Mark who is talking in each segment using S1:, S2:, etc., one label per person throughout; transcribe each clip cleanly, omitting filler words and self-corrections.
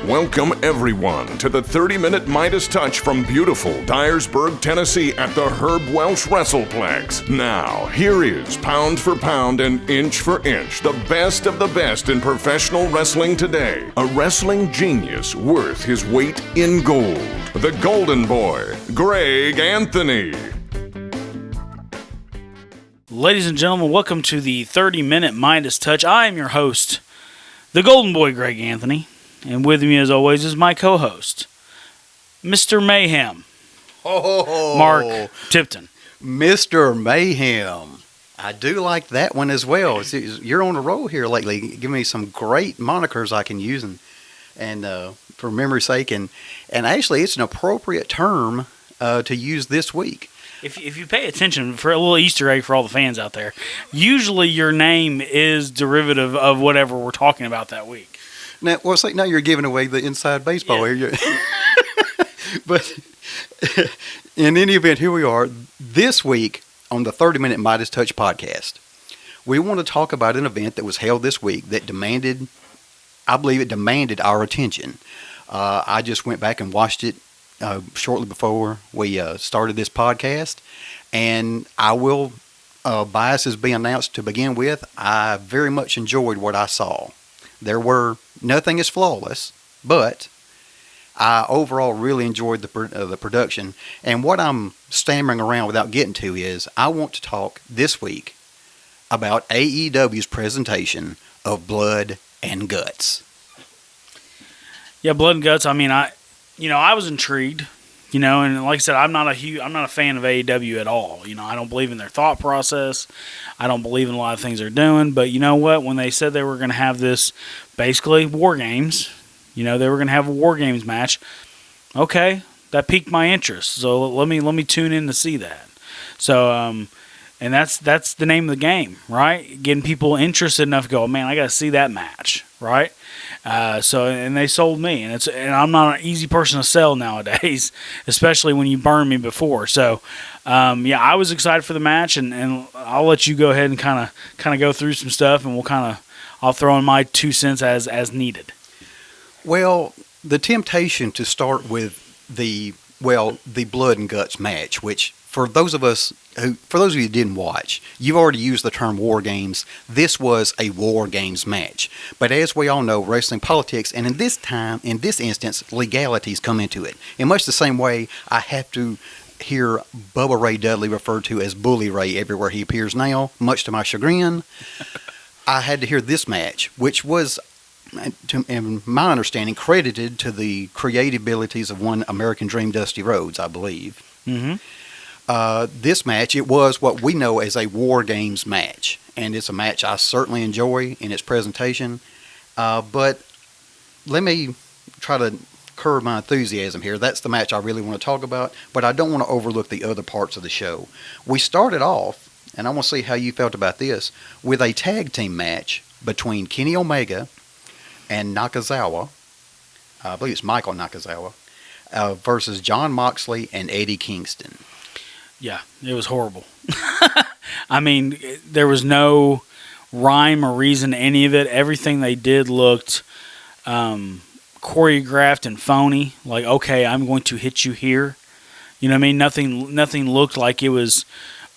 S1: Welcome, everyone, to the 30-minute Midas Touch from beautiful Dyersburg, Tennessee at the Herb Welsh WrestlePlex. Now, here is, pound for pound and inch for inch, the best of the best in professional wrestling today. A wrestling genius worth his weight in gold. The Golden Boy, Greg Anthony.
S2: Ladies and gentlemen, welcome to the 30-minute Midas Touch. I am your host, the Golden Boy, Greg Anthony. And with me, as always, is my co-host, Mr. Mayhem, Mark Tipton.
S3: Mr. Mayhem. I do like that one as well. You're on a roll here lately. Give me some great monikers I can use, and for memory's sake, and actually, it's an appropriate term to use this week.
S2: If you pay attention, for a little Easter egg for all the fans out there, usually your name is derivative of whatever we're talking about that week.
S3: Now, well, it's like now you're giving away the inside baseball here. But in any event, here we are this week on the 30-minute Midas Touch podcast. We want to talk about an event that was held this week that demanded our attention. I just went back and watched it shortly before we started this podcast, and I will, biases be announced to begin with, I very much enjoyed what I saw. Nothing is flawless, but I overall really enjoyed the production. And what I'm stammering around without getting to is I want to talk this week about AEW's presentation of Blood and Guts.
S2: Yeah, Blood and Guts. I mean, I was intrigued. And like I said, I'm not a fan of AEW at all. I don't believe in their thought process. I don't believe in a lot of things they're doing. But you know what? When they said they were going to have this, basically War Games, they were going to have a War Games match. Okay, that piqued my interest. So let me tune in to see that. So and that's the name of the game, right? Getting people interested enough to go, man, I got to see that match, right? And they sold me, and I'm not an easy person to sell nowadays, especially when you burned me before. So, I was excited for the match, and I'll let you go ahead and kind of go through some stuff, and I'll throw in my 2 cents as needed.
S3: Well, the temptation to start with the Blood and Guts match, which for those of you who didn't watch, you've already used the term War Games. This was a War Games match. But as we all know, wrestling politics, and in this instance, legalities come into it. In much the same way, I have to hear Bubba Ray Dudley referred to as Bully Ray everywhere he appears now, much to my chagrin. I had to hear this match, which was, in my understanding, credited to the creative abilities of one American Dream Dusty Rhodes, I believe. Mm-hmm. This match, it was what we know as a War Games match, and it's a match I certainly enjoy in its presentation, but let me try to curb my enthusiasm here. That's the match I really want to talk about, but I don't want to overlook the other parts of the show. We started off, and I want to see how you felt about this, with a tag team match between Kenny Omega and Nakazawa, I believe it's Michael Nakazawa, versus Jon Moxley and Eddie Kingston.
S2: Yeah, it was horrible. I mean, there was no rhyme or reason to any of it. Everything they did looked choreographed and phony. Like, okay, I'm going to hit you here. You know what I mean? Nothing looked like it was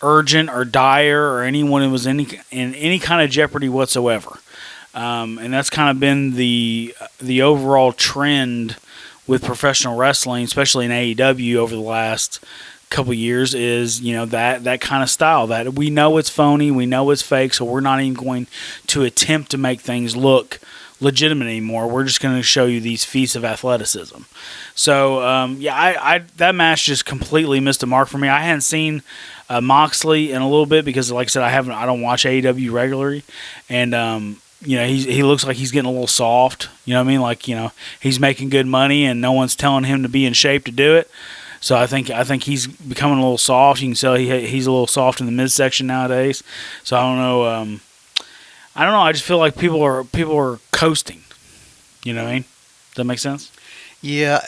S2: urgent or dire or anyone was in any kind of jeopardy whatsoever. And that's kind of been the overall trend with professional wrestling, especially in AEW over the last couple years, is that kind of style, that we know it's phony, we know it's fake, so we're not even going to attempt to make things look legitimate anymore. We're just going to show you these feats of athleticism. So I that match just completely missed the mark for me. I hadn't seen Moxley in a little bit because, like I said, I don't watch AEW regularly, and he looks like he's getting a little soft. You know what I mean? Like, he's making good money and no one's telling him to be in shape to do it. So I think he's becoming a little soft. You can tell he's a little soft in the midsection nowadays. So I don't know. I just feel like people are coasting. You know what I mean? Does that make sense?
S3: Yeah,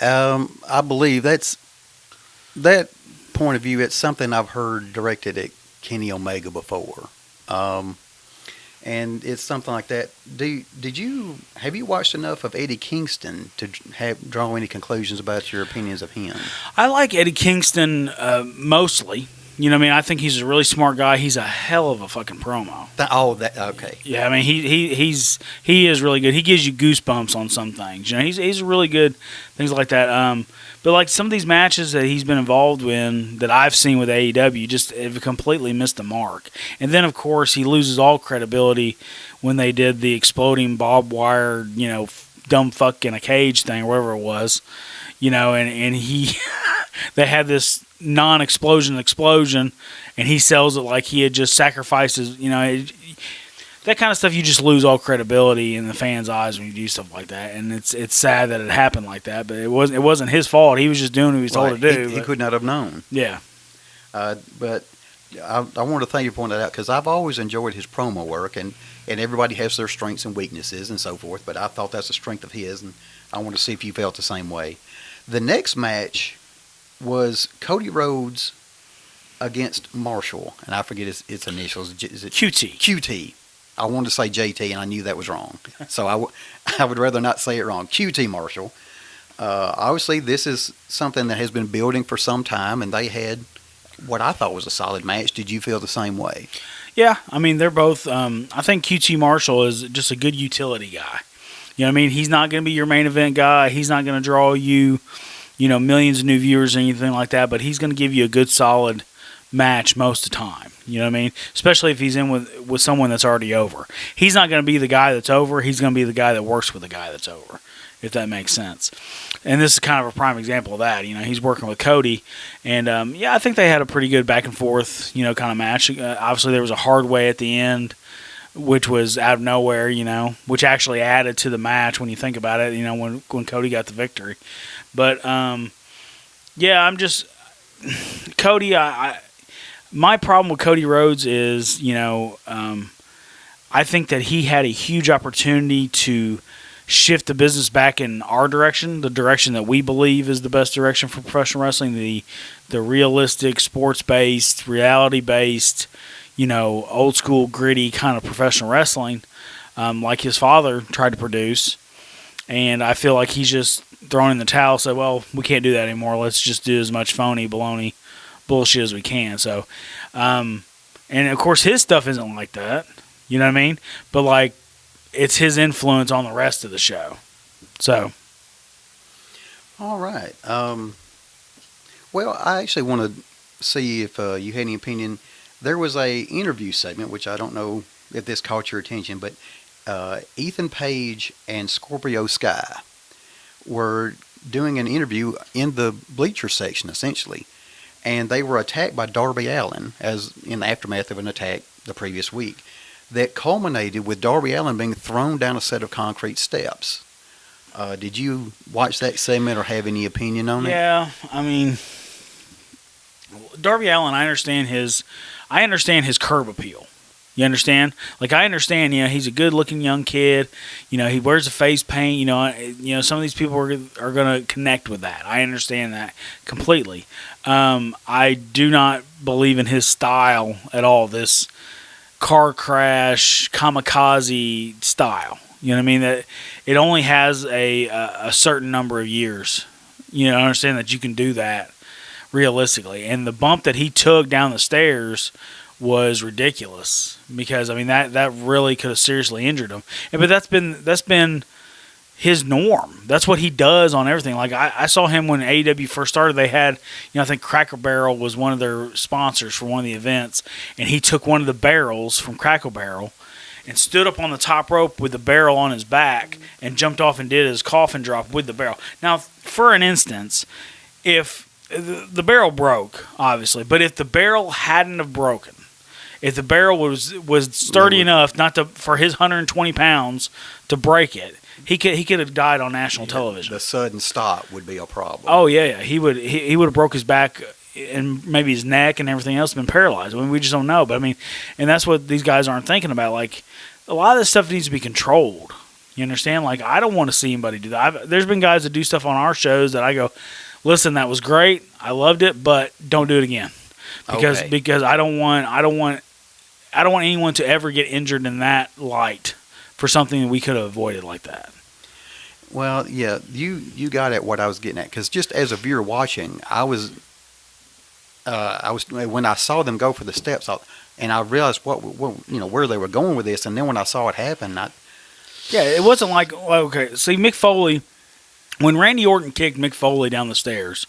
S3: I believe that point of view. It's something I've heard directed at Kenny Omega before. and it's something like that. Have you watched enough of Eddie Kingston to draw any conclusions about your opinions of him?
S2: I like Eddie Kingston mostly. You know what I mean? I think he's a really smart guy. He's a hell of a fucking promo.
S3: Okay.
S2: Yeah, I mean he is really good. He gives you goosebumps on some things. You know, he's really good, things like that. But like some of these matches that he's been involved in that I've seen with AEW just have completely missed the mark. And then of course he loses all credibility when they did the exploding barbed wire, you know, dumb fuck in a cage thing or whatever it was. You know, and he they had this non-explosion explosion, and he sells it like he had just sacrificed his, you know, that kind of stuff. You just lose all credibility in the fans' eyes when you do stuff like that, and it's sad that it happened like that. But it wasn't his fault. He was just doing what he was told to do.
S3: He could not have known.
S2: Yeah.
S3: But I want to thank you for pointing that out, because I've always enjoyed his promo work, and everybody has their strengths and weaknesses and so forth. But I thought that's a strength of his, and I want to see if you felt the same way. The next match was Cody Rhodes against Marshall, and I forget its initials. Is it
S2: QT?
S3: QT. I wanted to say JT, and I knew that was wrong. So I would rather not say it wrong. QT Marshall. Obviously, this is something that has been building for some time, and they had what I thought was a solid match. Did you feel the same way?
S2: Yeah, I mean, they're both. I think QT Marshall is just a good utility guy. You know what I mean? He's not going to be your main event guy. He's not going to draw you, you know, millions of new viewers or anything like that, but he's going to give you a good, solid match most of the time. You know what I mean? Especially if he's in with someone that's already over. He's not going to be the guy that's over. He's going to be the guy that works with the guy that's over, if that makes sense. And this is kind of a prime example of that. You know, he's working with Cody, and I think they had a pretty good back and forth, you know, kind of match. Obviously, there was a hard way at the end, which was out of nowhere, you know, which actually added to the match when you think about it, you know, when Cody got the victory. But, I'm just – Cody, my problem with Cody Rhodes is, you know, I think that he had a huge opportunity to shift the business back in our direction, the direction that we believe is the best direction for professional wrestling, the realistic, sports-based, reality-based, you know, old school, gritty kind of professional wrestling, like his father tried to produce. And I feel like he's just thrown in the towel, said, well, we can't do that anymore. Let's just do as much phony, baloney bullshit as we can. So, and of course, his stuff isn't like that. You know what I mean? But, like, it's his influence on the rest of the show. So.
S3: All right. Well, I actually want to see if you had any opinion. There was a interview segment, which I don't know if this caught your attention, but Ethan Page and Scorpio Sky were doing an interview in the bleacher section, essentially. And they were attacked by Darby Allin, as in the aftermath of an attack the previous week, that culminated with Darby Allin being thrown down a set of concrete steps. Did you watch that segment or have any opinion on it?
S2: Yeah, I mean, Darby Allin, I understand his curb appeal. You understand? Like, I understand, you know, he's a good-looking young kid. You know, he wears a face paint. You know, some of these people are going to connect with that. I understand that completely. I do not believe in his style at all, this car crash, kamikaze style. You know what I mean? That it only has a certain number of years. You know, I understand that you can do that realistically. And the bump that he took down the stairs was ridiculous, because I mean that really could have seriously injured him. But that's been his norm. That's what he does on everything. Like I saw him when AEW first started. They had, you know, I think Cracker Barrel was one of their sponsors for one of the events, and he took one of the barrels from Cracker Barrel and stood up on the top rope with the barrel on his back and jumped off and did his coffin drop with the barrel. Now, for an instance, if the barrel broke, obviously, but if the barrel hadn't have broken, if the barrel was sturdy enough not to, for his 120 pounds to break it, he could have died on national television.
S3: The sudden stop would be a problem.
S2: Oh yeah. He would have broke his back and maybe his neck and everything else, been paralyzed. I mean, we just don't know. But I mean, and that's what these guys aren't thinking about. Like, a lot of this stuff needs to be controlled. You understand? Like, I don't want to see anybody do that. There's been guys that do stuff on our shows that I go, listen, that was great, I loved it, but don't do it again, because I don't want I don't want anyone to ever get injured in that light for something that we could have avoided like that.
S3: Well, yeah, you got at what I was getting at, because just as a viewer watching, I was when I saw them go for the steps, and I realized what where they were going with this, and then when I saw it happen,
S2: it wasn't like, okay, see, Mick Foley, when Randy Orton kicked Mick Foley down the stairs,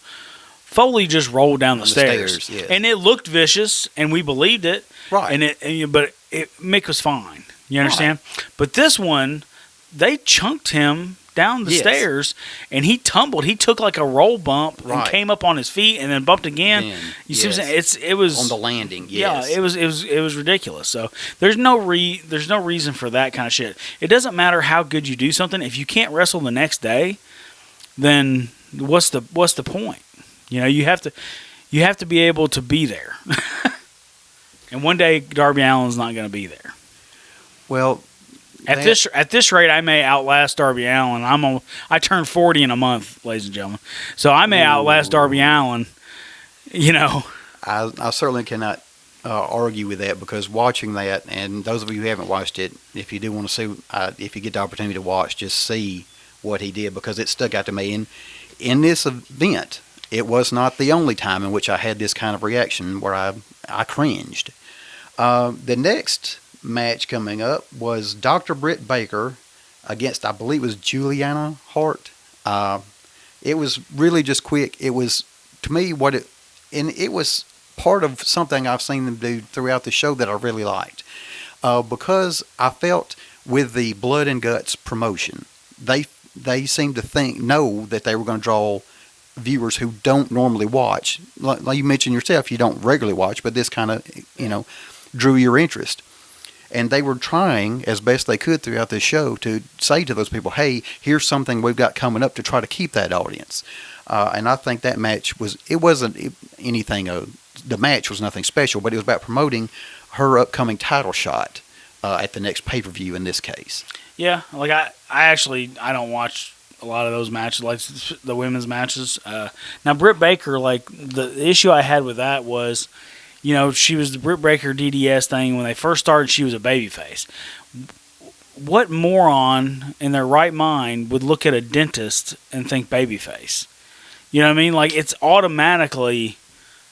S2: Foley just rolled down the stairs,
S3: yes.
S2: And it looked vicious, and we believed it,
S3: right?
S2: But Mick was fine. You understand? Right. But this one, they chunked him down the stairs, and he tumbled. He took like a roll bump and came up on his feet, and then bumped again. You see what I'm saying? It was
S3: on the landing. Yes.
S2: Yeah, it was ridiculous. So there's no reason for that kind of shit. It doesn't matter how good you do something. If you can't wrestle the next day, then what's the point? You have to be able to be there. And one day Darby Allin's not going to be there.
S3: Well,
S2: at this rate, I may outlast Darby Allin. I turn 40 in a month, ladies and gentlemen. So I may outlast Darby Allin.
S3: I certainly cannot argue with that, because watching that, and those of you who haven't watched it, if you do want to see, if you get the opportunity to watch, just see what he did, because it stuck out to me. And in this event, it was not the only time in which I had this kind of reaction where I cringed. The next match coming up was Dr. Britt Baker against, I believe it was Juliana Hart. It was really just quick. It was, to me, it was part of something I've seen them do throughout the show that I really liked. Because I felt with the Blood and Guts promotion, they seemed to know that they were going to draw viewers who don't normally watch. Like you mentioned yourself, you don't regularly watch, but this kind of, drew your interest. And they were trying as best they could throughout this show to say to those people, hey, here's something we've got coming up, to try to keep that audience. And I think that match wasn't anything, the match was nothing special, but it was about promoting her upcoming title shot at the next pay-per-view in this case.
S2: Yeah, like I don't watch a lot of those matches, like the women's matches. Now, Britt Baker, like the issue I had with that was, she was the Britt Baker DDS thing. When they first started, she was a babyface. What moron in their right mind would look at a dentist and think babyface? You know what I mean? Like, it's automatically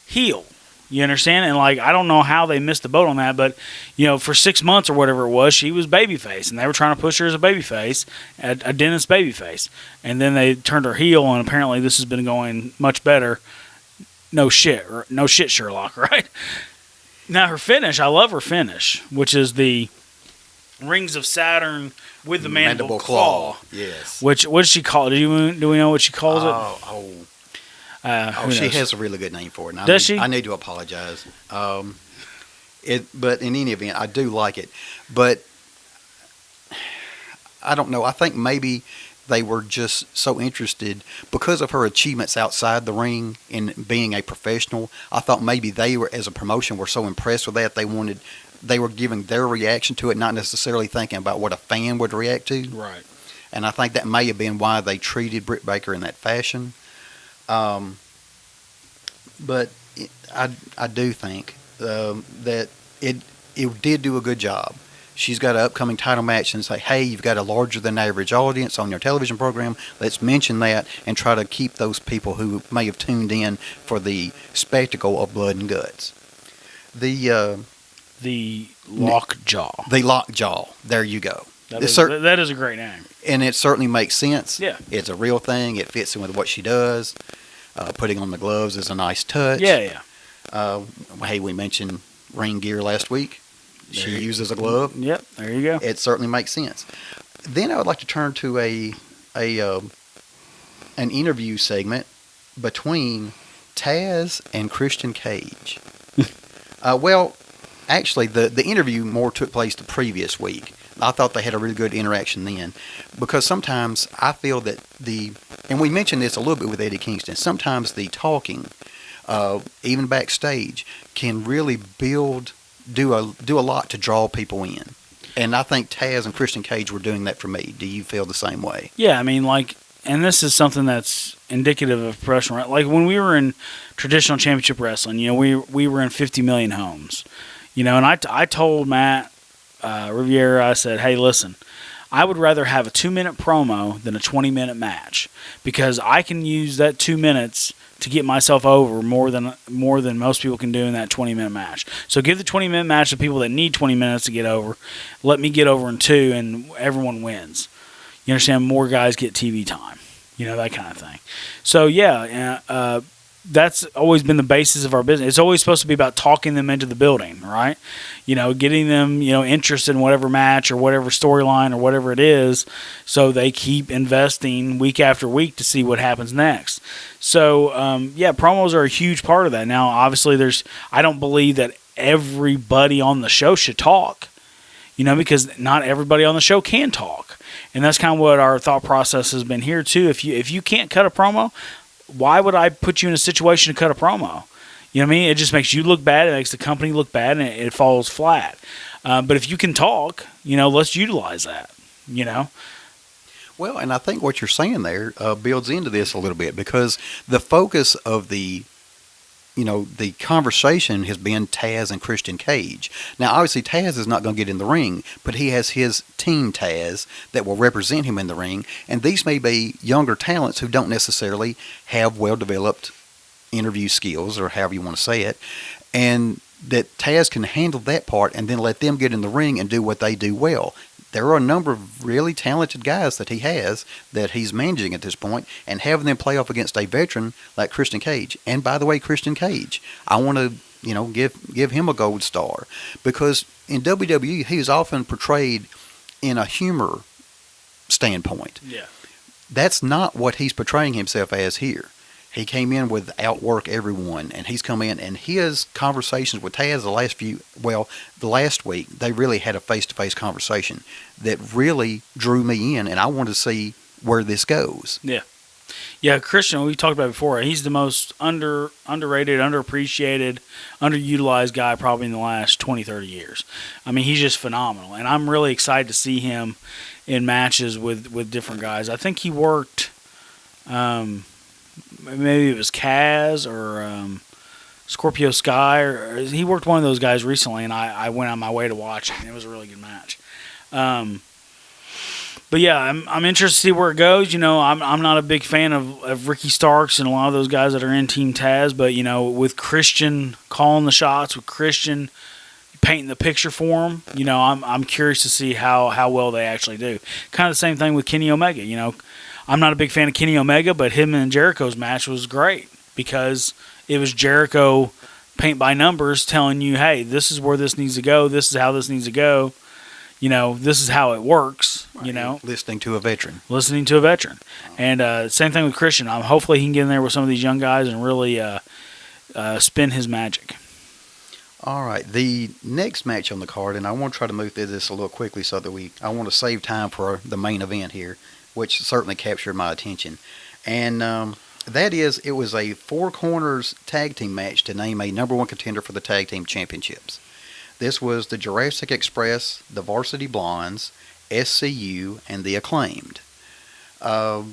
S2: heel. You understand? And, like, I don't know how they missed the boat on that, but, for 6 months or whatever it was, she was babyface, and they were trying to push her as a babyface, a dentist babyface. And then they turned her heel, and apparently this has been going much better. No shit, Sherlock, right? Now, her finish, I love her finish, which is the Rings of Saturn with the mandible claw.
S3: Yes.
S2: What does she call it? Do we know what she calls it?
S3: She has a really good name for it.
S2: Does she?
S3: I need to apologize. But in any event, I do like it. But I don't know. I think maybe they were just so interested because of her achievements outside the ring in being a professional. I thought maybe they were, as a promotion, were so impressed with that they were giving their reaction to it, not necessarily thinking about what a fan would react to.
S2: Right.
S3: And I think that may have been why they treated Britt Baker in that fashion. But I do think that it did do a good job. She's got an upcoming title match, and say, hey, you've got a larger than average audience on your television program. Let's mention that and try to keep those people who may have tuned in for the spectacle of Blood and Guts. The
S2: Lockjaw.
S3: The Lockjaw. There you go.
S2: That is a great name.
S3: And it certainly makes sense.
S2: Yeah.
S3: It's a real thing. It fits in with what she does. Putting on the gloves is a nice touch.
S2: Yeah.
S3: Hey, we mentioned ring gear last week. She uses a glove.
S2: Yep, there you go.
S3: It certainly makes sense. Then I would like to turn to an interview segment between Taz and Christian Cage. Well, actually, the interview more took place the previous week. I thought they had a really good interaction then, because sometimes I feel that and we mentioned this a little bit with Eddie Kingston, sometimes the talking, even backstage, can really do a lot to draw people in. And I think Taz and Christian Cage were doing that for me. Do you feel the same way?
S2: Yeah, I mean, like, and this is something that's indicative of professional. Like when we were in traditional championship wrestling, we were in 50 million homes. And I told Matt Riviera, I said, hey, listen, I would rather have a 2-minute promo than a 20-minute match, because I can use that 2 minutes to get myself over more than most people can do in that 20-minute match. So give the 20-minute match to people that need 20 minutes to get over. Let me get over in 2, and everyone wins. You understand? More guys get TV time. That kind of thing. So, yeah, that's always been the basis of our business. It's always supposed to be about talking them into the building, right? Getting them, interested in whatever match or whatever storyline or whatever it is, so they keep investing week after week to see what happens next. So, promos are a huge part of that. Now, obviously, I don't believe that everybody on the show should talk, because not everybody on the show can talk. And that's kind of what our thought process has been here, too. If you can't cut a promo, why would I put you in a situation to cut a promo? You know what I mean? It just makes you look bad. It makes the company look bad, and it falls flat. But if you can talk, let's utilize that,
S3: Well, and I think what you're saying there builds into this a little bit, because the focus of the conversation has been Taz and Christian Cage. Now, obviously, Taz is not going to get in the ring, but he has his team Taz that will represent him in the ring, and these may be younger talents who don't necessarily have well-developed interview skills, or however you want to say it, and that Taz can handle that part and then let them get in the ring and do what they do well. There are a number of really talented guys that he has that he's managing at this point, and having them play off against a veteran like Christian Cage. And by the way, Christian Cage, I want to, give him a gold star, because in WWE he is often portrayed in a humor standpoint.
S2: Yeah.
S3: That's not what he's portraying himself as here. He came in with outwork everyone, and he's come in, and his conversations with Taz the last week, they really had a face-to-face conversation that really drew me in, and I wanted to see where this goes.
S2: Yeah. Yeah, Christian, we talked about it before, he's the most underrated, underappreciated, underutilized guy probably in the last 20, 30 years. I mean, he's just phenomenal, and I'm really excited to see him in matches with different guys. I think he worked... maybe it was Kaz or Scorpio Sky, or he worked one of those guys recently, and I went on my way to watch it, and it was a really good match. But yeah, I'm interested to see where it goes. I'm not a big fan of Ricky Starks and a lot of those guys that are in Team Taz, but with Christian calling the shots, with Christian painting the picture for him, I'm curious to see how well they actually do. Kind of the same thing with Kenny Omega. I'm not a big fan of Kenny Omega, but him and Jericho's match was great, because it was Jericho paint by numbers telling you, hey, this is where this needs to go. This is how this needs to go. This is how it works.
S3: Right. Listening to a veteran.
S2: And same thing with Christian. Hopefully he can get in there with some of these young guys and really spin his magic.
S3: All right, the next match on the card, and I want to try to move through this a little quickly so that I want to save time for the main event here, which certainly captured my attention. And that is, it was a Four Corners tag team match to name a number one contender for the tag team championships. This was the Jurassic Express, the Varsity Blondes, SCU, and the Acclaimed. I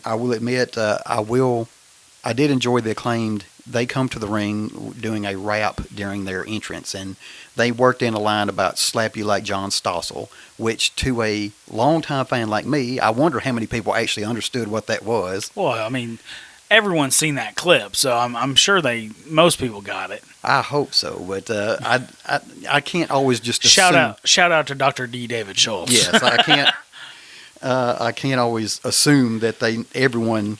S3: will admit, I did enjoy the Acclaimed. They come to the ring doing a rap during their entrance, and they worked in a line about slap you like John Stossel, which to a longtime fan like me, I wonder how many people actually understood what that was.
S2: Well, I mean, everyone's seen that clip, so I'm sure most people got it.
S3: I hope so, but I can't always just assume.
S2: Shout out to Dr. D. David Schultz.
S3: Yes, I can't always assume that everyone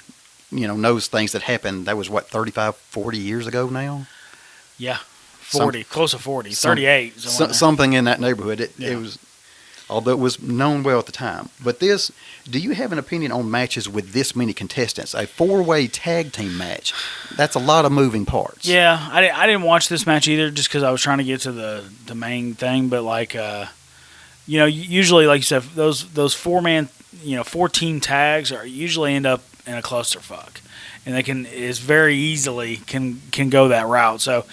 S3: knows things that happened. That was, 35, 40 years ago now?
S2: Yeah, 40, close to 40, 38.
S3: Something in that neighborhood. It was, although it was known well at the time. But do you have an opinion on matches with this many contestants? A 4-way tag team match. That's a lot of moving parts.
S2: Yeah, I didn't watch this match either just because I was trying to get to the main thing. But, usually, like you said, those 4-man, 4-team tags usually end up in a clusterfuck, and is very easily can go that route. So,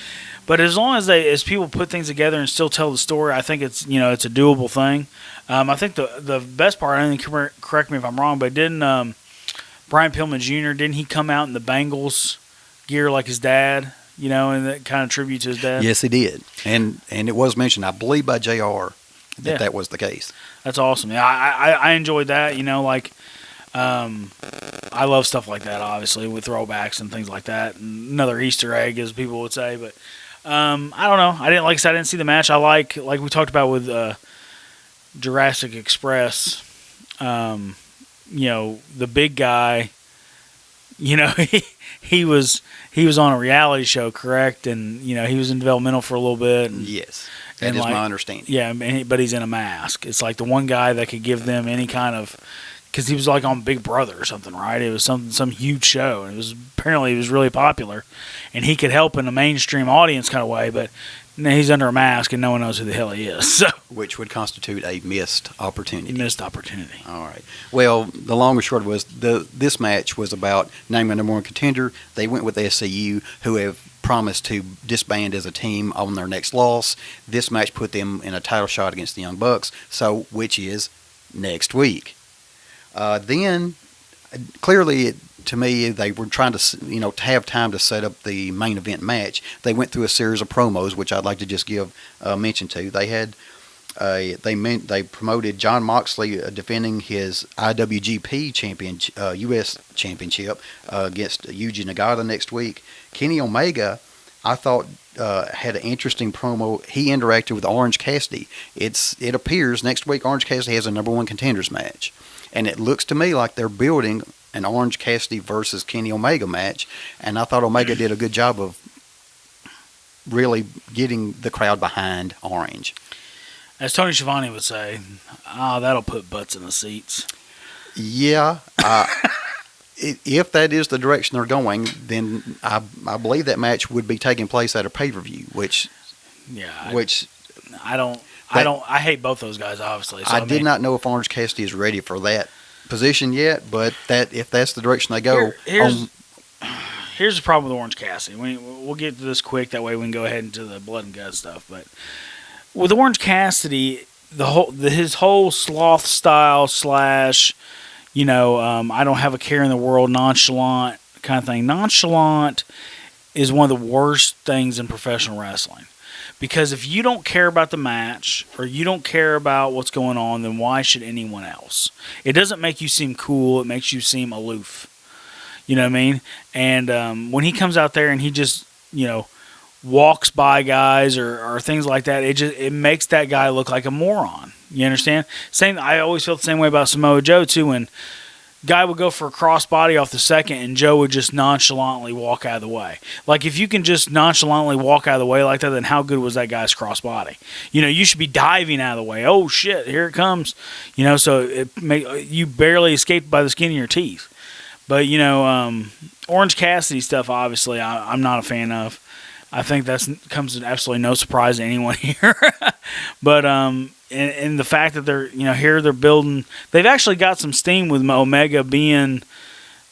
S2: but as long as people put things together and still tell the story, I think it's it's a doable thing. I think the best part, I think, correct me if I'm wrong, but didn't Brian Pillman Jr. didn't he come out in the Bengals gear like his dad and that kind of tribute to his dad.
S3: Yes, he did, and it was mentioned, I believe, by JR that was the case.
S2: That's awesome. Yeah, I enjoyed that. I love stuff like that, obviously, with throwbacks and things like that. And another Easter egg, as people would say. But I don't know. I didn't see the match. I like we talked about with Jurassic Express. The big guy. He was on a reality show, correct? And he was in developmental for a little bit. And,
S3: yes, that is my understanding.
S2: Yeah, but he's in a mask. It's like the one guy that could give them any kind of. Because he was like on Big Brother or something, right? It was some huge show, and apparently he was really popular, and he could help in a mainstream audience kind of way. But he's under a mask, and no one knows who the hell he is. So,
S3: which would constitute a missed opportunity.
S2: Missed opportunity.
S3: All right. Well, the long and short was this match was about naming a number one contender. They went with SCU, who have promised to disband as a team on their next loss. This match put them in a title shot against the Young Bucks, which is next week. Then, clearly, to me, they were trying to have time to set up the main event match. They went through a series of promos, which I'd like to just give mention to. They had they promoted John Moxley defending his IWGP champion, U.S. championship against Yuji Nagata next week. Kenny Omega, I thought, had an interesting promo. He interacted with Orange Cassidy. It appears next week Orange Cassidy has a number one contenders match. And it looks to me like they're building an Orange Cassidy versus Kenny Omega match. And I thought Omega did a good job of really getting the crowd behind Orange.
S2: As Tony Schiavone would say, that'll put butts in the seats.
S3: Yeah. If that is the direction they're going, then I believe that match would be taking place at a pay-per-view,
S2: I hate both those guys, obviously. So,
S3: I did not know if Orange Cassidy is ready for that position yet, but if that's the direction they go.
S2: Here's the problem with Orange Cassidy. We'll get to this quick, that way we can go ahead into the blood and guts stuff. But with Orange Cassidy, his whole sloth style / I don't have a care in the world, nonchalant kind of thing. Nonchalant is one of the worst things in professional wrestling. Because if you don't care about the match or you don't care about what's going on, then why should anyone else? It doesn't make you seem cool. It makes you seem aloof. You know what I mean? And when he comes out there and he just, walks by guys or things like that, it makes that guy look like a moron. You understand? I always felt the same way about Samoa Joe, too, when guy would go for a crossbody off the second and Joe would just nonchalantly walk out of the way. Like, if you can just nonchalantly walk out of the way like that, then how good was that guy's crossbody? You should be diving out of the way. Oh, shit, here it comes. So you barely escaped by the skin of your teeth. But, Orange Cassidy stuff, obviously, I'm not a fan of. I think that comes as absolutely no surprise to anyone here. But and the fact that they're here they're building, they've actually got some steam with Omega being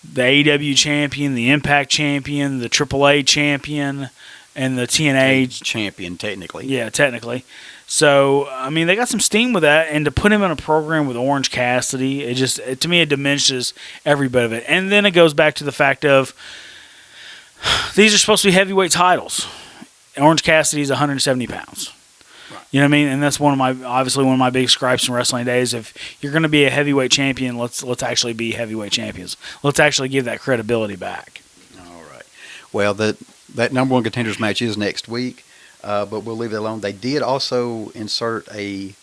S2: the AEW champion, the Impact champion, the AAA champion, and the TNA
S3: champion technically.
S2: Yeah, technically. So they got some steam with that, and to put him in a program with Orange Cassidy, to me it diminishes every bit of it. And then it goes back to the fact of these are supposed to be heavyweight titles. Orange Cassidy's 170 pounds. Right. You know what I mean? And that's one of my big gripes in wrestling days. If you're going to be a heavyweight champion, let's actually be heavyweight champions. Let's actually give that credibility back.
S3: All right. Well, that number one contenders match is next week, but we'll leave it alone. They did also insert a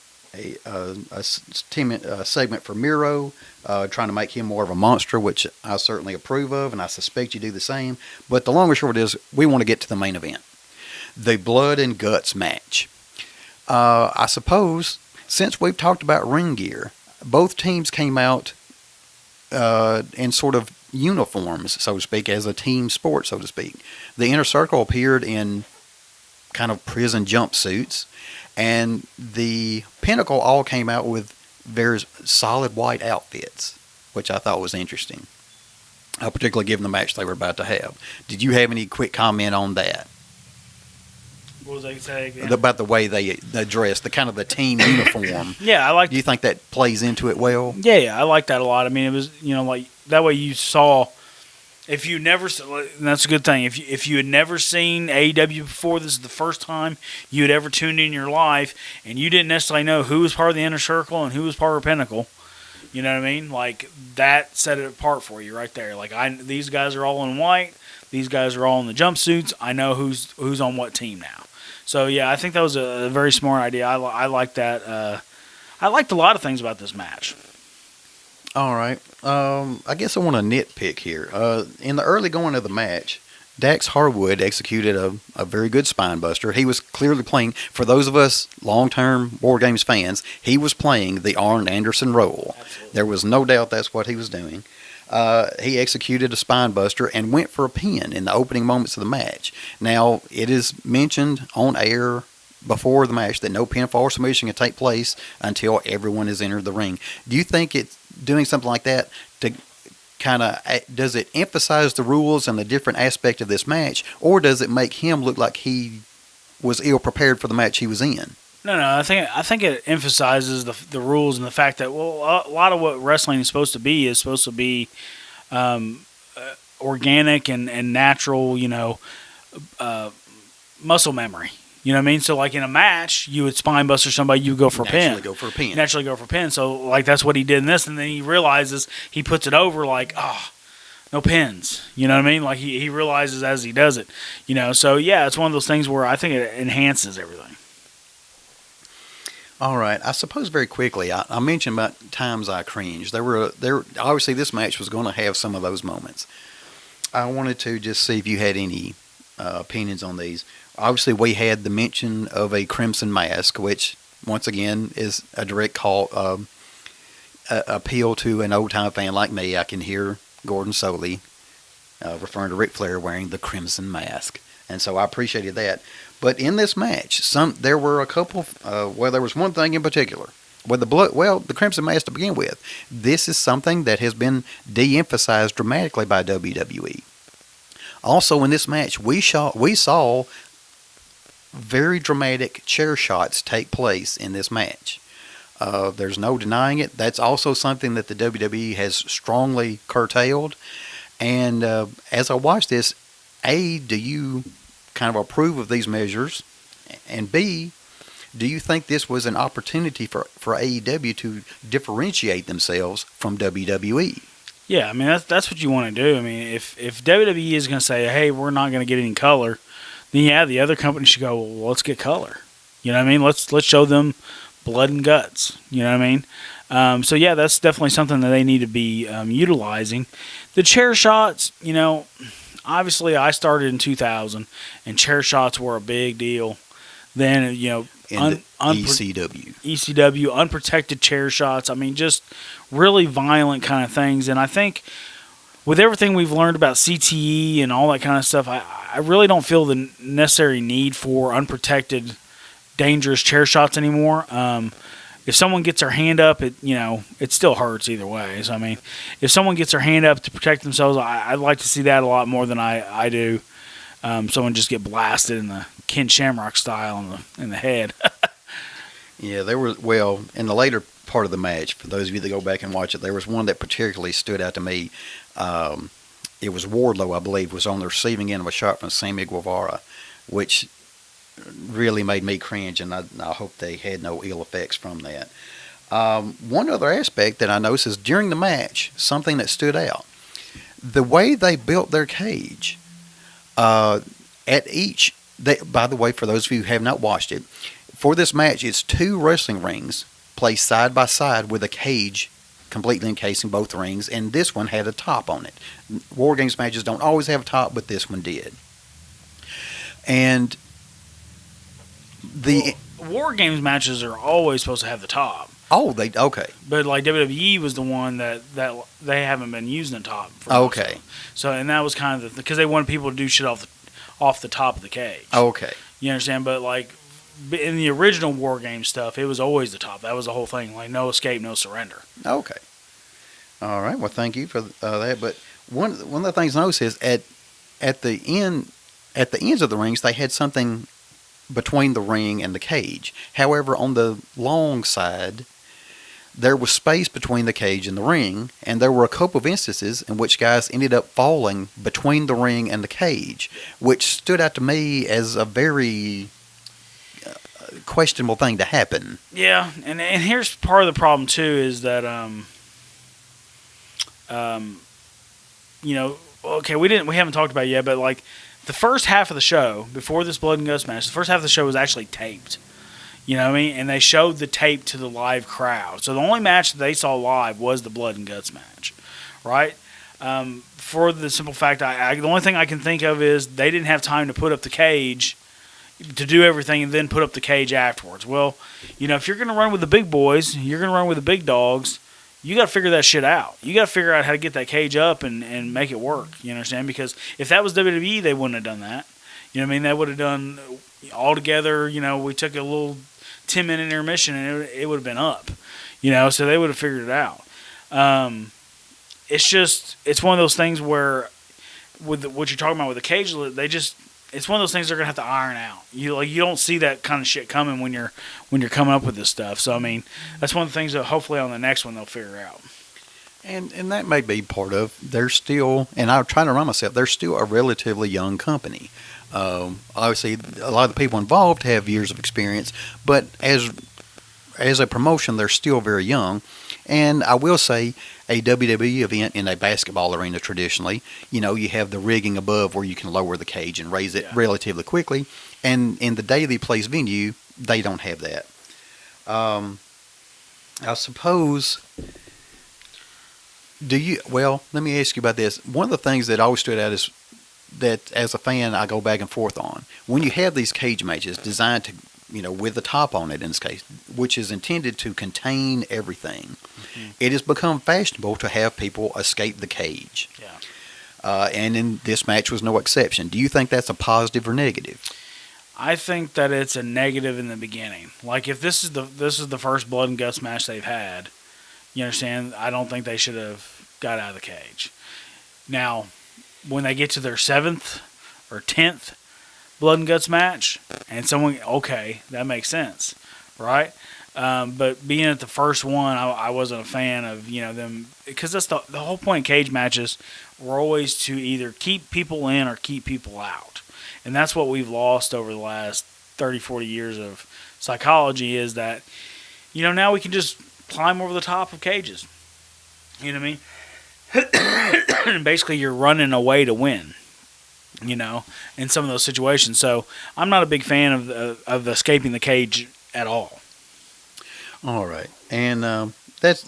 S3: segment for Miro, trying to make him more of a monster, which I certainly approve of, and I suspect you do the same. But the long and short is, we want to get to the main event, the blood and guts match. I suppose, since we've talked about ring gear, both teams came out in sort of uniforms, so to speak, as a team sport, so to speak. The Inner Circle appeared in kind of prison jumpsuits, and the Pinnacle all came out with very solid white outfits, which I thought was interesting, particularly given the match they were about to have. Did you have any quick comment on that?
S2: What was I saying again?
S3: About the way they dress, the kind of the team uniform.
S2: Yeah, I like.
S3: Do you think that plays into it well?
S2: Yeah, I like that a lot. It was like that way you saw. If you never, and that's a good thing. If you had never seen AEW before, this is the first time you had ever tuned in your life, and you didn't necessarily know who was part of the Inner Circle and who was part of Pinnacle. You know what I mean? Like, that set it apart for you right there. Like, these guys are all in white. These guys are all in the jumpsuits. I know who's on what team now. So yeah, I think that was a very smart idea. I like that. I liked a lot of things about this match.
S3: All right. I guess I want to nitpick here. In the early going of the match, Dax Harwood executed a very good spine buster. He was clearly playing, for those of us long-term War Games fans, he was playing the Arn Anderson role.
S2: Absolutely.
S3: There was no doubt that's what he was doing. He executed a spine buster and went for a pin in the opening moments of the match. Now, it is mentioned on air before the match that no pinfall or submission can take place until everyone has entered the ring. Do you think it's doing something like that to kind of, does it emphasize the rules and the different aspect of this match, or does it make him look like he was ill prepared for the match he was in?
S2: No. I think it emphasizes the rules and the fact that, well, a lot of what wrestling is supposed to be organic and natural. Muscle memory. You know what I mean? So, like, in a match, you would spine buster somebody, you would go for a pin.
S3: Naturally go for a pin.
S2: So, like, that's what he did in this, and then he realizes, he puts it over, like, no pins. You know what I mean? Like, he realizes as he does it. So, yeah, it's one of those things where I think it enhances everything.
S3: All right. I suppose very quickly, I mentioned about times I cringed. Obviously, this match was going to have some of those moments. I wanted to just see if you had any opinions on these. Obviously, we had the mention of a crimson mask, which, once again, is a direct appeal to an old-time fan like me. I can hear Gordon Soley referring to Ric Flair wearing the crimson mask, and so I appreciated that. But in this match, there were a couple. There was one thing in particular. The crimson mask to begin with. This is something that has been de-emphasized dramatically by WWE. Also, in this match, we saw very dramatic chair shots take place in this match. There's no denying it. That's also something that the WWE has strongly curtailed. And as I watch this, A, do you kind of approve of these measures? And B, do you think this was an opportunity for AEW to differentiate themselves from WWE?
S2: Yeah, I mean, that's what you want to do. I mean, if WWE is going to say, hey, we're not going to get any color, then yeah, the other company should go, well, let's get color. You know what I mean? Let's show them blood and guts. You know what I mean? So yeah, that's definitely something that they need to be utilizing. The chair shots, obviously I started in 2000, and chair shots were a big deal. Then, ECW, unprotected chair shots. I mean, just really violent kind of things. And I think with everything we've learned about CTE and all that kind of stuff, I really don't feel the necessary need for unprotected, dangerous chair shots anymore. If someone gets their hand up, it still hurts either way. So, I mean, if someone gets their hand up to protect themselves, I'd like to see that a lot more than I do. Someone just get blasted in the Ken Shamrock style in the head.
S3: Yeah, in the later part of the match, for those of you that go back and watch it, there was one that particularly stood out to me. It was Wardlow, I believe, was on the receiving end of a shot from Sammy Guevara, which really made me cringe, and I hope they had no ill effects from that. One other aspect that I noticed is during the match, something that stood out. The way they built their cage, by the way, for those of you who have not watched it, for this match, it's two wrestling rings placed side by side with a cage completely encasing both rings, and this one had a top on it. War Games matches don't always have a top, but this one did. And
S2: War Games matches are always supposed to have the top.
S3: Oh, okay.
S2: But like WWE was the one that they haven't been using the top.
S3: Okay.
S2: So, and that was kind of because they wanted people to do shit off the top of the cage.
S3: Okay.
S2: You understand? But like in the original War Games stuff, it was always the top. That was the whole thing. Like no escape, no surrender.
S3: Okay. All right. Well, thank you for that. But one of the things I noticed is at the ends of the rings, they had something between the ring and the cage. However, on the long side, there was space between the cage and the ring, and there were a couple of instances in which guys ended up falling between the ring and the cage, which stood out to me as a very questionable thing to happen.
S2: Yeah, and here's part of the problem too is that okay, we haven't talked about it yet, but like the first half of the show before this blood and guts match, the first half of the show was actually taped. You know what I mean? And they showed the tape to the live crowd. So the only match that they saw live was the blood and guts match, right? For the simple fact, the only thing I can think of is they didn't have time to put up the cage to do everything and then put up the cage afterwards. Well, if you're going to run with the big boys, you're going to run with the big dogs, you got to figure that shit out. You got to figure out how to get that cage up and make it work. You understand? Because if that was WWE, they wouldn't have done that. You know what I mean? They would have done all together. We took a little 10-minute intermission and it would have been up. So they would have figured it out. It's one of those things where with what you're talking about with the cage, it's one of those things they're gonna have to iron out. You don't see that kind of shit coming when you're coming up with this stuff. So I mean, that's one of the things that hopefully on the next one they'll figure out.
S3: And that may be part of. They're still, and I'm trying to remind myself, they're still a relatively young company. Obviously, a lot of the people involved have years of experience, but as a promotion, they're still very young. And I will say, a WWE event in a basketball arena traditionally, you have the rigging above where you can lower the cage and raise it relatively quickly. And in the daily place venue, they don't have that. I suppose. Let me ask you about this. One of the things that always stood out is that as a fan, I go back and forth on. When you have these cage matches designed to, with the top on it in this case, which is intended to contain everything, it has become fashionable to have people escape the cage.
S2: Yeah.
S3: And in this match was no exception. Do you think that's a positive or negative?
S2: I think that it's a negative in the beginning. Like if this is the first blood and guts match they've had, you understand? I don't think they should have got out of the cage. Now, when they get to their 7th or 10th blood and guts match, and okay, that makes sense, right? But being at the first one, I wasn't a fan of them, because that's the whole point of cage matches were always to either keep people in or keep people out, and that's what we've lost over the last 30, 40 years of psychology is that now we can just climb over the top of cages. You know what I mean? And basically, you're running away to win. In some of those situations. So I'm not a big fan of escaping the cage at all.
S3: All right, and that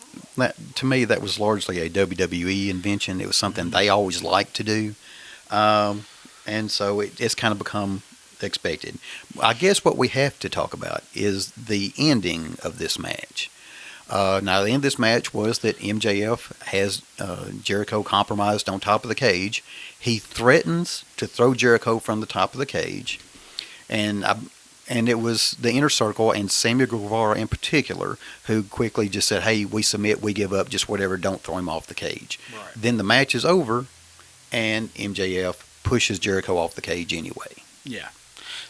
S3: to me that was largely a WWE invention. It was something they always liked to do, and so it's kind of become expected. I guess what we have to talk about is the ending of this match. Now, the end of this match was that MJF has Jericho compromised on top of the cage. He threatens to throw Jericho from the top of the cage. And it was the Inner Circle and Sammy Guevara in particular who quickly just said, hey, we submit, we give up, just whatever, don't throw him off the cage. Right. Then the match is over, and MJF pushes Jericho off the cage anyway.
S2: Yeah.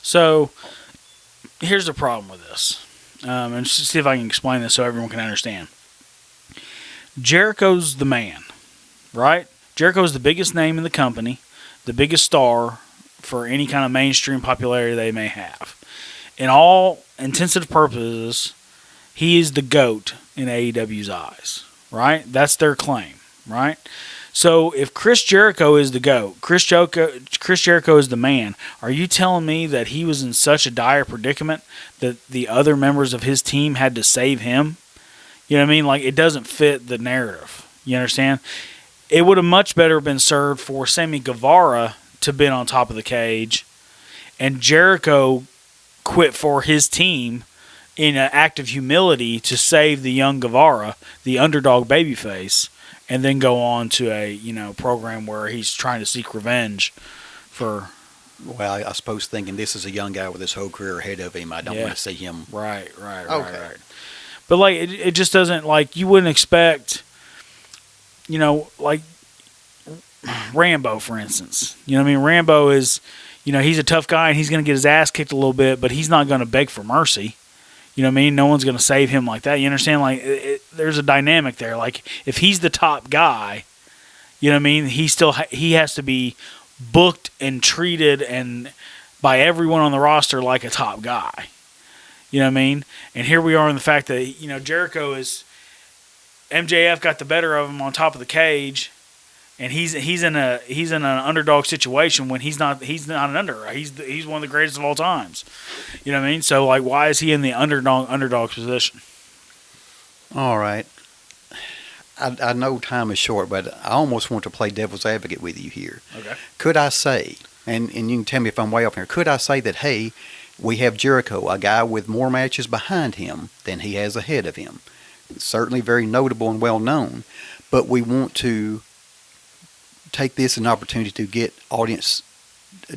S2: So, here's the problem with this. And just see if I can explain this so everyone can understand. Jericho's the man, right? Jericho's the biggest name in the company, the biggest star for any kind of mainstream popularity they may have. In all intents and purposes, he is the GOAT in AEW's eyes, right? That's their claim, right? So if Chris Jericho is the GOAT, Chris Jericho is the man, are you telling me that he was in such a dire predicament that the other members of his team had to save him? You know what I mean? Like, it doesn't fit the narrative. You understand? It would have much better been served for Sammy Guevara to been on top of the cage and Jericho quit for his team in an act of humility to save the young Guevara, the underdog babyface, and then go on to a program where he's trying to seek revenge for.
S3: Well, I suppose thinking this is a young guy with his whole career ahead of him, I don't want to see him.
S2: Right. But like it just doesn't, like, you wouldn't expect, like Rambo, for instance. You know what I mean? Rambo is, he's a tough guy and he's going to get his ass kicked a little bit, but he's not going to beg for mercy. You know what I mean? No one's going to save him like that. You understand? Like, there's a dynamic there. Like, if he's the top guy, you know what I mean? He has to be booked and treated and by everyone on the roster like a top guy. You know what I mean? And here we are in the fact that, you know, Jericho is MJF got the better of him on top of the cage, and he's in an underdog situation when he's not an underdog. He's one of the greatest of all times. You know what I mean? So, like, why is he in the underdog position?
S3: All right. I know time is short, but I almost want to play devil's advocate with you here.
S2: Okay.
S3: Could I say, and you can tell me if I'm way off here, could I say that, hey, we have Jericho, a guy with more matches behind him than he has ahead of him. Certainly very notable and well known, but we want to take this as an opportunity to get audience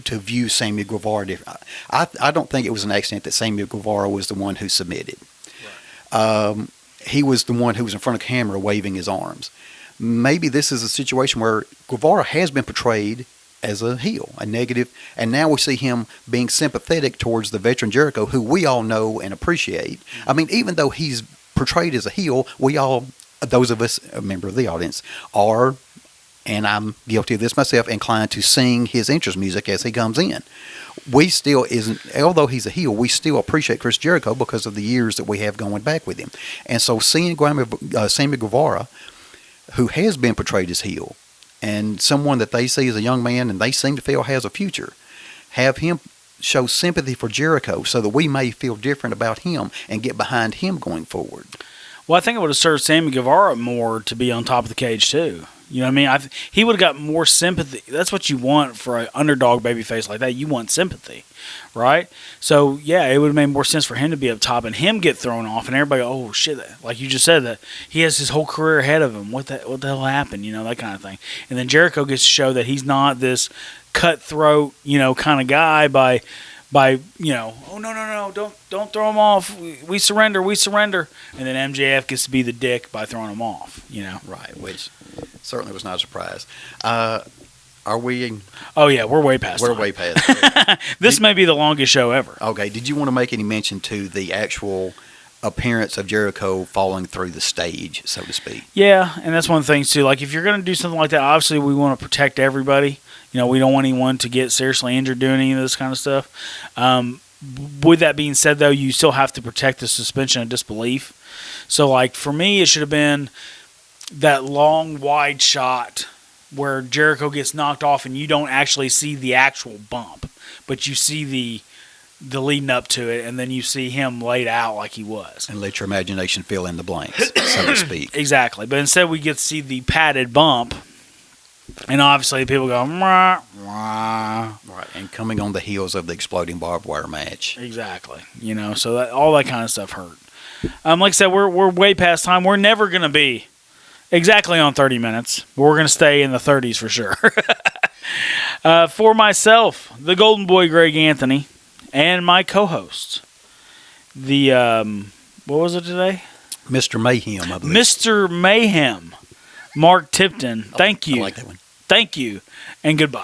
S3: to view Sammy Guevara different. I don't think it was an accident that Sammy Guevara was the one who submitted. Right. He was the one who was in front of camera waving his arms. Maybe this is a situation where Guevara has been portrayed as a heel, a negative, and now we see him being sympathetic towards the veteran Jericho, who we all know and appreciate. I mean, even though he's portrayed as a heel, we all, those of us, a member of the audience, are, and I'm guilty of this myself, inclined to sing his entrance music as he comes in. We still although he's a heel, we still appreciate Chris Jericho because of the years that we have going back with him. And so seeing Sammy Guevara, who has been portrayed as heel, and someone that they see as a young man and they seem to feel has a future, have him show sympathy for Jericho so that we may feel different about him and get behind him going forward.
S2: Well, I think it would have served Sammy Guevara more to be on top of the cage, too. You know what I mean? He would have got more sympathy. That's what you want for an underdog babyface like that. You want sympathy, right? So, yeah, it would have made more sense for him to be up top and him get thrown off and everybody, oh, shit, like you just said, that he has his whole career ahead of him. What the hell happened? You know, that kind of thing. And then Jericho gets to show that he's not this cutthroat, you know, kind of guy by you know, oh, no, don't throw him off. We surrender. And then MJF gets to be the dick by throwing him off, you know.
S3: Right, which certainly was not a surprise. Are we?
S2: Oh, yeah, we're way past
S3: We're
S2: time.
S3: way past.
S2: This may be the longest show ever.
S3: Okay, did you want to make any mention to the actual appearance of Jericho falling through the stage, so to speak?
S2: Yeah, and that's one of the things, too. Like, if you're going to do something like that, obviously we want to protect everybody. You know, we don't want anyone to get seriously injured doing any of this kind of stuff. With that being said, though, you still have to protect the suspension of disbelief. So, like, for me, it should have been that long, wide shot where Jericho gets knocked off and you don't actually see the actual bump, but you see the leading up to it, and then you see him laid out like he was.
S3: And let your imagination fill in the blanks, so to speak.
S2: Exactly. But instead we get to see the padded bump, and obviously people go, mwah, mwah.
S3: Right, and coming on the heels of the exploding barbed wire match.
S2: Exactly. You know, so all that kind of stuff hurt. Like I said, we're way past time. We're never going to be exactly on 30 minutes, but we're going to stay in the 30s for sure. For myself, the Golden Boy Greg Anthony, and my co-host, the, what was it today?
S3: Mr. Mayhem, I believe.
S2: Mr. Mayhem, Mark Tipton. Thank you.
S3: I like that one.
S2: Thank you, and goodbye.